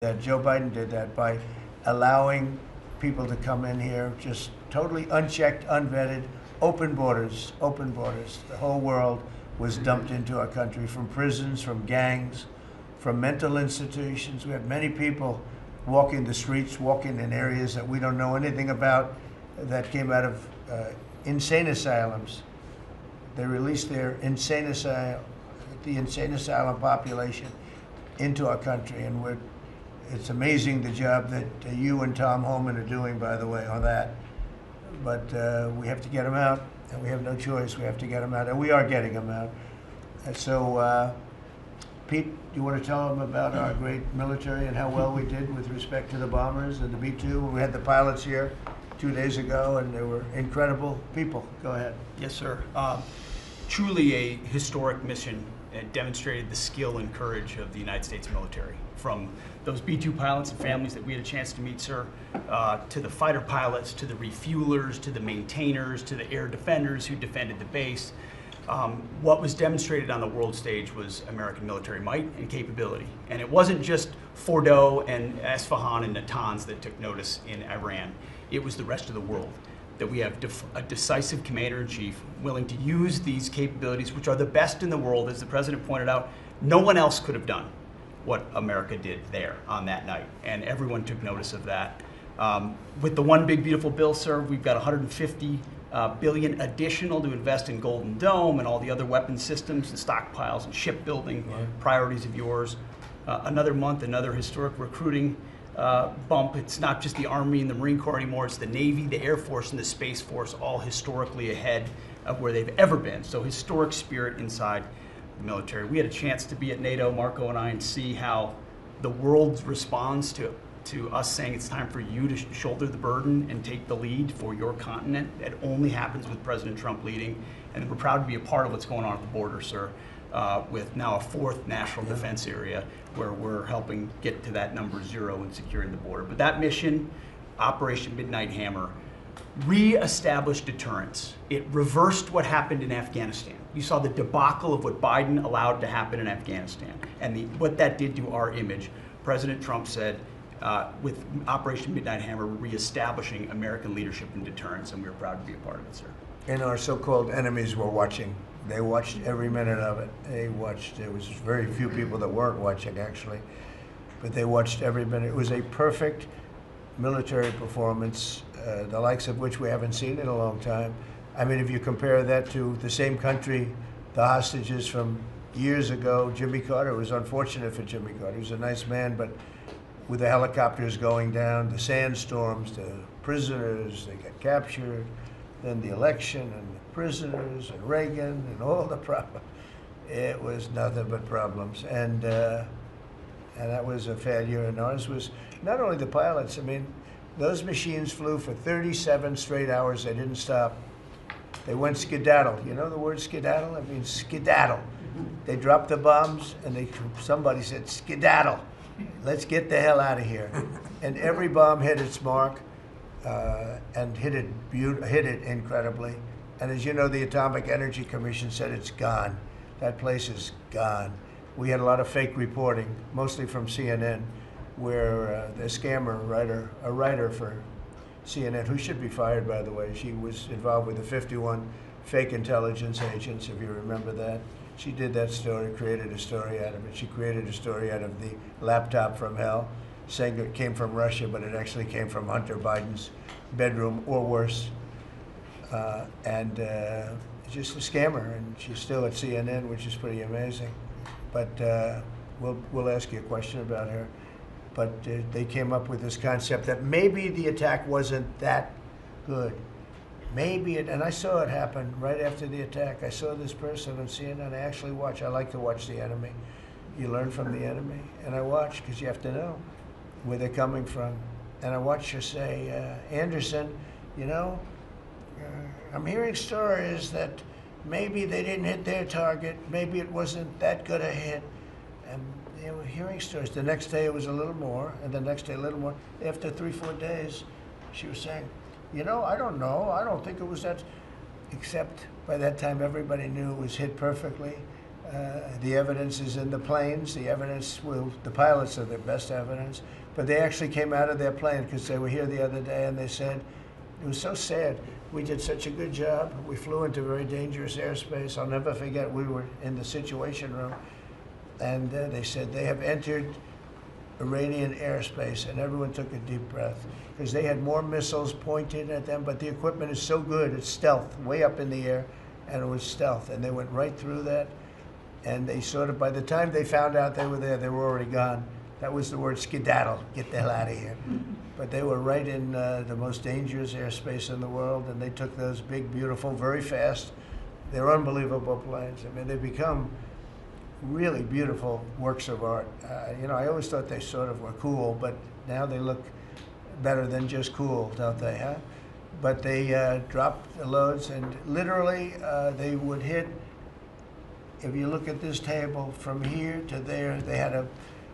that. Joe Biden did that by allowing people to come in here, just totally unchecked, unvetted, open borders, open borders. The whole world was dumped into our country, from prisons, from gangs, from mental institutions. We had many people walking the streets, walking in areas that we don't know anything about, that came out of insane asylums. They released their insane asylum, the insane asylum population into our country, and it's amazing the job that you and Tom Homan are doing, by the way, on that. But we have to get them out, and we have no choice. We have to get them out, and we are getting them out. And so, Pete, you want to tell them about our great military and how well we did with respect to the bombers and the B-2? We had the pilots here 2 days ago, and they were incredible people. Go ahead. Yes, sir. Truly a historic mission. It demonstrated the skill and courage of the United States military. From those B-2 pilots and families that we had a chance to meet, sir, to the fighter pilots, to the refuelers, to the maintainers, to the air defenders who defended the base. What was demonstrated on the world stage was American military might and capability. And it wasn't just Fordo and Esfahan and Natanz that took notice in Iran. It was the rest of the world, that we have a decisive commander-in-chief willing to use these capabilities, which are the best in the world. As the president pointed out, no one else could have done what America did there on that night, and everyone took notice of that. With the One Big Beautiful Bill, sir, we've got $150 billion additional to invest in Golden Dome and all the other weapons systems and stockpiles and shipbuilding priorities of yours. Another month, another historic recruiting bump. It's not just the Army and the Marine Corps anymore, it's the Navy, the Air Force, and the Space Force, all historically ahead of where they've ever been. So historic spirit inside the military. We had a chance to be at NATO, Marco and I, and see how the world responds to us saying it's time for you to shoulder the burden and take the lead for your continent. It only happens with President Trump leading, and we're proud to be a part of what's going on at the border, sir, with now a fourth national defense area where we're helping get to that number 0 and securing the border. But that mission, Operation Midnight Hammer, re-established deterrence. It reversed what happened in Afghanistan. You saw the debacle of what Biden allowed to happen in Afghanistan and what that did to our image. President Trump said, with Operation Midnight Hammer, we're reestablishing American leadership and deterrence, and we're proud to be a part of it, sir. And our so-called enemies were watching. They watched every minute of it. They watched. There was very few people that weren't watching, actually, but they watched every minute. It was a perfect military performance, the likes of which we haven't seen in a long time. I mean, if you compare that to the same country, the hostages from years ago, Jimmy Carter, it was unfortunate for Jimmy Carter. He was a nice man, but with the helicopters going down, the sandstorms, the prisoners, they got captured, then the election and the prisoners and Reagan and all the problems. It was nothing but problems. And that was a failure. And ours was not only the pilots. I mean, those machines flew for 37 straight hours. They didn't stop. They went skedaddle. You know the word skedaddle? It means skedaddle. They dropped the bombs and somebody said, skedaddle. Let's get the hell out of here. And every bomb hit its mark and hit it incredibly. And as you know, the Atomic Energy Commission said it's gone. That place is gone. We had a lot of fake reporting, mostly from CNN, where the scammer writer, a writer for CNN, who should be fired, by the way, she was involved with the 51 fake intelligence agents, if you remember that. She did that story, created a story out of it. She created a story out of the laptop from hell, saying it came from Russia, but it actually came from Hunter Biden's bedroom, or worse. Just a scammer, and she's still at CNN, which is pretty amazing. But we'll ask you a question about her. But they came up with this concept that maybe the attack wasn't that good. Maybe it, and I saw it happen right after the attack. I saw this person on CNN. I like to watch the enemy. You learn from the enemy. And I watch, because you have to know where they're coming from. And I watched her say, Anderson, you know, I'm hearing stories that maybe they didn't hit their target. Maybe it wasn't that good a hit. And they were hearing stories. The next day it was a little more, and the next day a little more. After 3-4 days, she was saying, you know, I don't know. I don't think it was that, except by that time everybody knew it was hit perfectly. The evidence is in the planes. The evidence the pilots are the best evidence. But they actually came out of their plane because they were here the other day and they said, it was so sad. We did such a good job. We flew into very dangerous airspace. I'll never forget, we were in the Situation Room and they said they have entered Iranian airspace, and everyone took a deep breath because they had more missiles pointed at them, but the equipment is so good, it's stealth, way up in the air, and it was stealth, and they went right through that, and they sort of, by the time they found out they were there, they were already gone. That was the word skedaddle, get the hell out of here. But they were right in the most dangerous airspace in the world, and they took those big, beautiful, very fast, they're unbelievable planes. I mean, they become really beautiful works of art. You know, I always thought they sort of were cool, but now they look better than just cool, don't they, huh? But they dropped the loads, and literally they would hit, if you look at this table, from here to there, they had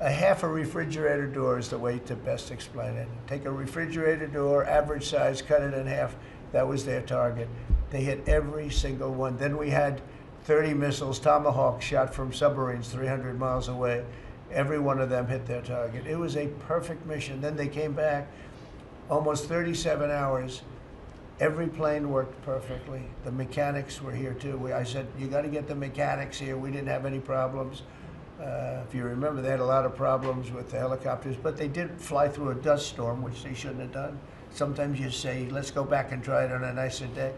a half a refrigerator door is the way to best explain it. Take a refrigerator door, average size, cut it in half, that was their target. They hit every single one. Then we had 30 missiles, Tomahawk, shot from submarines 300 miles away. Every one of them hit their target. It was a perfect mission. Then they came back, almost 37 hours. Every plane worked perfectly. The mechanics were here too. I said, you got to get the mechanics here. We didn't have any problems. If you remember, they had a lot of problems with the helicopters, but they did fly through a dust storm, which they shouldn't have done. Sometimes you say, let's go back and try it on a nicer day.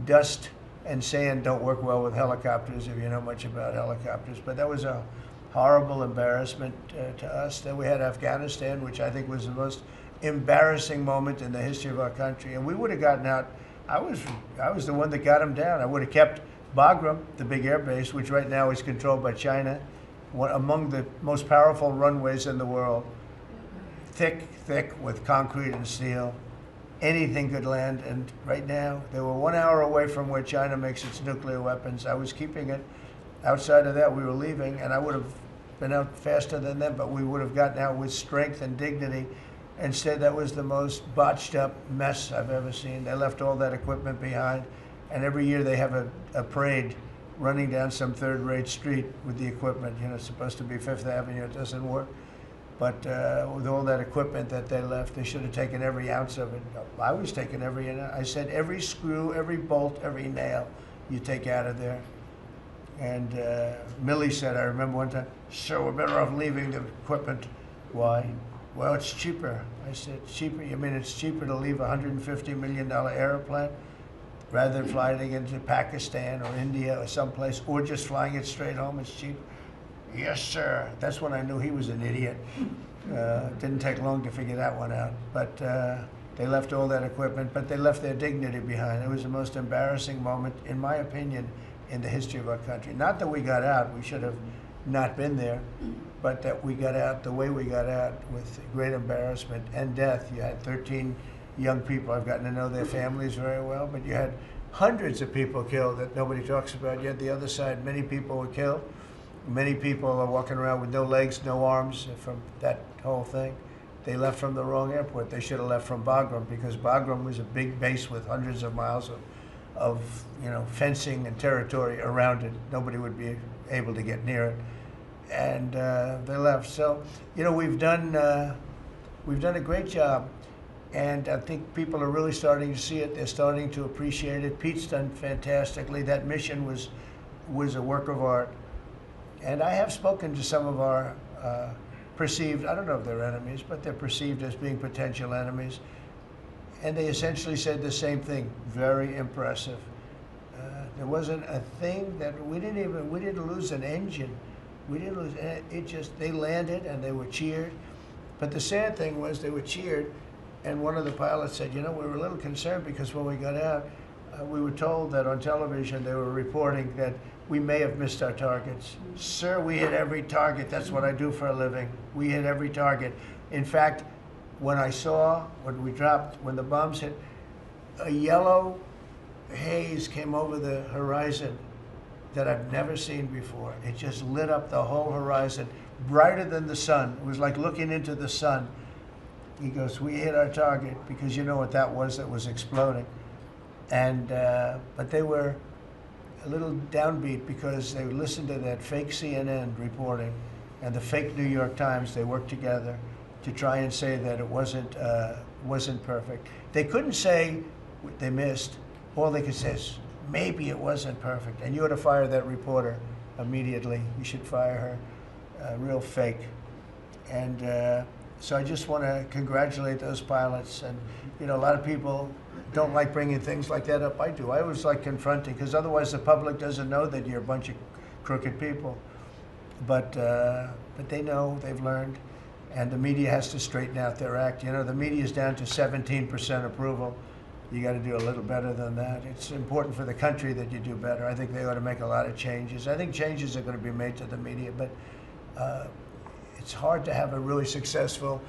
Dust and sand don't work well with helicopters if you know much about helicopters, but that was a horrible embarrassment to us. Then we had Afghanistan, which I think was the most embarrassing moment in the history of our country, and we would have gotten out. I was the one that got them down. I would have kept Bagram, the big air base, which right now is controlled by China, one among the most powerful runways in the world, thick with concrete and steel. Anything could land, and right now, they were 1 hour away from where China makes its nuclear weapons. I was keeping it. Outside of that, we were leaving, and I would have been out faster than them, but we would have gotten out with strength and dignity. Instead, that was the most botched up mess I've ever seen. They left all that equipment behind, and every year they have a parade running down some third-rate street with the equipment. You know, it's supposed to be Fifth Avenue. It doesn't work. But with all that equipment that they left, they should have taken every ounce of it. I was taking every ounce. I said every screw, every bolt, every nail you take out of there. And Millie said, I remember one time, sir, we're better off leaving the equipment. Why? Well, it's cheaper. I said, cheaper? You mean it's cheaper to leave a $150 million airplane rather than flying it into Pakistan or India or someplace, or just flying it straight home? It's cheaper. Yes, sir. That's when I knew he was an idiot. Didn't take long to figure that one out. But they left all that equipment, but they left their dignity behind. It was the most embarrassing moment, in my opinion, in the history of our country. Not that we got out, we should have not been there, but that we got out the way we got out, with great embarrassment and death. You had 13 young people. I've gotten to know their families very well, but you had hundreds of people killed that nobody talks about. Yet the other side, many people were killed. Many people are walking around with no legs, no arms from that whole thing. They left from the wrong airport. They should have left from Bagram, because Bagram was a big base with hundreds of miles of fencing and territory around it. Nobody would be able to get near it, and they left. So, we've done a great job, and I think people are really starting to see it. They're starting to appreciate it. Pete's done fantastically. That mission was a work of art. And I have spoken to some of our perceived, I don't know if they're enemies, but they're perceived as being potential enemies. And they essentially said the same thing, very impressive. There wasn't a thing that, we didn't lose an engine. We didn't lose, they landed and they were cheered. But the sad thing was they were cheered, and one of the pilots said, we were a little concerned because when we got out, we were told that on television they were reporting that we may have missed our targets. Sir, we hit every target. That's what I do for a living. We hit every target. In fact, when the bombs hit, a yellow haze came over the horizon that I've never seen before. It just lit up the whole horizon, brighter than the sun. It was like looking into the sun. He goes, we hit our target, because you know what that was exploding. And but they were a little downbeat because they listened to that fake CNN reporting and the fake New York Times. They worked together to try and say that it wasn't perfect. They couldn't say what they missed. All they could say is, maybe it wasn't perfect. And you ought to fire that reporter immediately. You should fire her. Real fake. And so I just want to congratulate those pilots. And, you know, a lot of people don't like bringing things like that up. I do. I always like confronting, because otherwise the public doesn't know that you're a bunch of crooked people. But they know, they've learned. And the media has to straighten out their act. You know, the media is down to 17% approval. You got to do a little better than that. It's important for the country that you do better. I think they ought to make a lot of changes. I think changes are going to be made to the media, but it's hard to have a really successful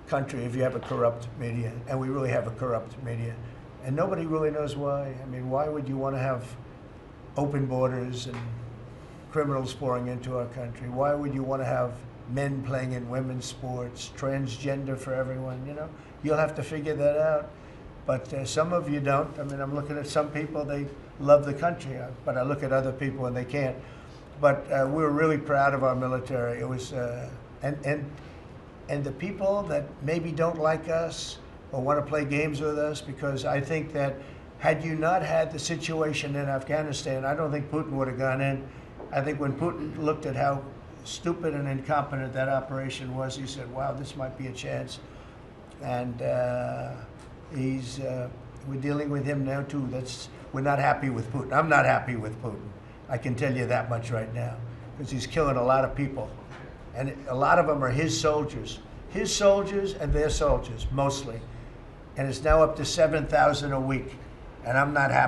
country if you have a corrupt media, and we really have a corrupt media. And nobody really knows why. I mean, why would you want to have open borders and criminals pouring into our country? Why would you want to have men playing in women's sports, transgender for everyone? You know, you'll have to figure that out. But some of you don't. I mean, I'm looking at some people, they love the country, but I look at other people and they can't. But we're really proud of our military. It was, and the people that maybe don't like us or want to play games with us, because I think that had you not had the situation in Afghanistan, I don't think Putin would have gone in. I think when Putin looked at how stupid and incompetent that operation was, he said, wow, this might be a chance. And we're dealing with him now too. We're not happy with Putin. I'm not happy with Putin. I can tell you that much right now, because he's killing a lot of people. And a lot of them are his soldiers and their soldiers, mostly. And it's now up to 7,000 a week. And I'm not happy.